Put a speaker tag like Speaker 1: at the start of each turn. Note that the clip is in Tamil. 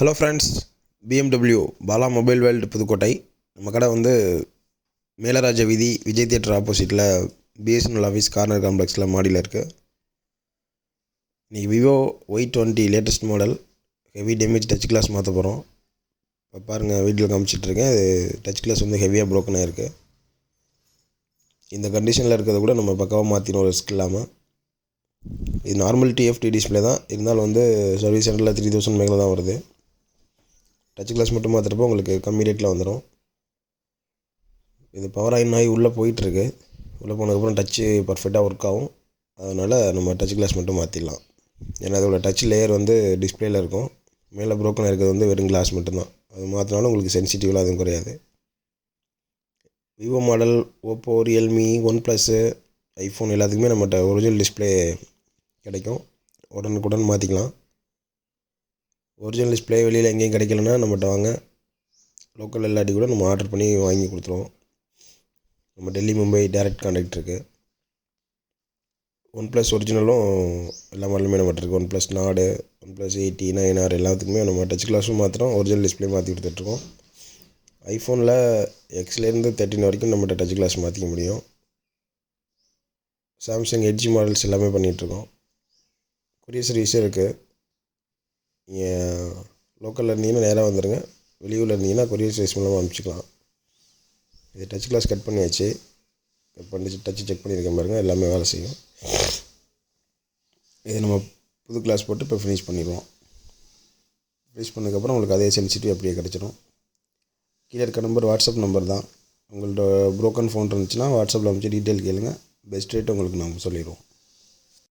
Speaker 1: Hello friends, BMW Bala mobile world Pudukkottai. நம்ம கடை வந்து மேலராஜ வீதி விஜய் தியேட்டர் ஆப்போசிட்டில் பிஎஸ்என்எல் ஆஃபீஸ் கார்னர் காம்ப்ளெக்ஸில் மாடியில் இருக்குது. இன்றைக்கி Vivo y20 latest model heavy damage touch glass மாற்ற போகிறோம். இப்போ பாருங்கள், வீட்டில் காமிச்சிட்ருக்கேன். இது டச் கிளாஸ் வந்து ஹெவியாக ப்ரோக்கன் ஆகிருக்கு. இந்த கண்டிஷனில் இருக்கிறத கூட நம்ம பக்காவாக மாற்றினோம் ரிஸ்க் இல்லாமல். இது நார்மல் TFT டிஸ்பிளே தான், இருந்தாலும் வந்து சர்வீஸ் சென்டரில் 3000 மேலே தான் வருது. டச் கிளாஸ் மட்டும் மாற்றுறப்போ உங்களுக்கு கம்மி ரேட்டில் வந்துடும். இது பவர் ஆகி உள்ளே போயிட்டுருக்கு. உள்ளே போனதுக்கப்புறம் டச்சு பர்ஃபெக்டாக ஒர்க் ஆகும். அதனால் நம்ம டச் கிளாஸ் மட்டும் மாற்றிடலாம். ஏன்னா அதோட டச் லேயர் வந்து டிஸ்பிளேயில் இருக்கும். மேலே ப்ரோக்கன் இருக்கிறது வந்து வெறும் கிளாஸ் மட்டும்தான். அது மாற்றினாலும் உங்களுக்கு சென்சிட்டிவ்லாம் எதுவும் குறையாது. Vivo model, Oppo, Realme, OnePlus, iPhone எல்லாத்துக்குமே நம்மகிட்ட ஒரிஜினல் டிஸ்பிளே கிடைக்கும். உடனுக்குடன் மாற்றிக்கலாம். ஒரிஜினல் டிஸ்பிளே வெளியில் எங்கேயும் கிடைக்கலன்னா நம்மகிட்ட வாங்க. லோக்கல் இல்லாட்டி கூட நம்ம ஆர்டர் பண்ணி வாங்கி கொடுத்துருவோம். நம்ம டெல்லி, மும்பை டைரக்ட் கான்டாக்ட் இருக்குது. OnePlus ஒரிஜினலும் எல்லா மாடலுமே நம்மகிட்ட இருக்குது. OnePlus நாடு, OnePlus 80, 9R எல்லாத்துக்குமே நம்ம டச் கிளாஸும் மாற்றுறோம், ஒரிஜினல் டிஸ்பிளே மாற்றி கொடுத்துட்ருக்கோம். ஐஃபோனில் Xலேருந்து 13 வரைக்கும் நம்மகிட்ட டச் கிளாஸ் மாற்றிக்க முடியும். சாம்சங் எட்ஜ் மாடல்ஸ் எல்லாமே பண்ணிகிட்ருக்கோம். கொரியர் சர்வீஸும் இருக்குது. நீங்கள் லோக்கலில் இருந்தீங்கன்னா நேராக வந்துடுங்க. வெளியூரில் இருந்தீங்கன்னா கொரியர் சர்வீஸ் மூலமாக அனுப்பிச்சிக்கலாம். இது டச் கிளாஸ் கட் பண்ணியாச்சு. கட் பண்ணி டச்சு செக் பண்ணியிருக்கேன் பாருங்கள், எல்லாமே வேலை செய்யும். இதை நம்ம புது கிளாஸ் போட்டு இப்போ ஃபினிஷ் பண்ணிடுவோம். ஃபினிஷ் பண்ணதுக்கப்புறம் உங்களுக்கு அதே சென்சிட்டிவ் அப்படியே கிடச்சிடும். கீழே இருக்க நம்பர் வாட்ஸ்அப் நம்பர் தான். உங்கள்ட்ட ப்ரோக்கன் ஃபோன் இருந்துச்சுன்னா வாட்ஸ்அப்பில் அமைச்சு டீட்டெயில் கேளுங்க. பெஸ்ட் ரேட் உங்களுக்கு நாங்கள் சொல்லிடுவோம்.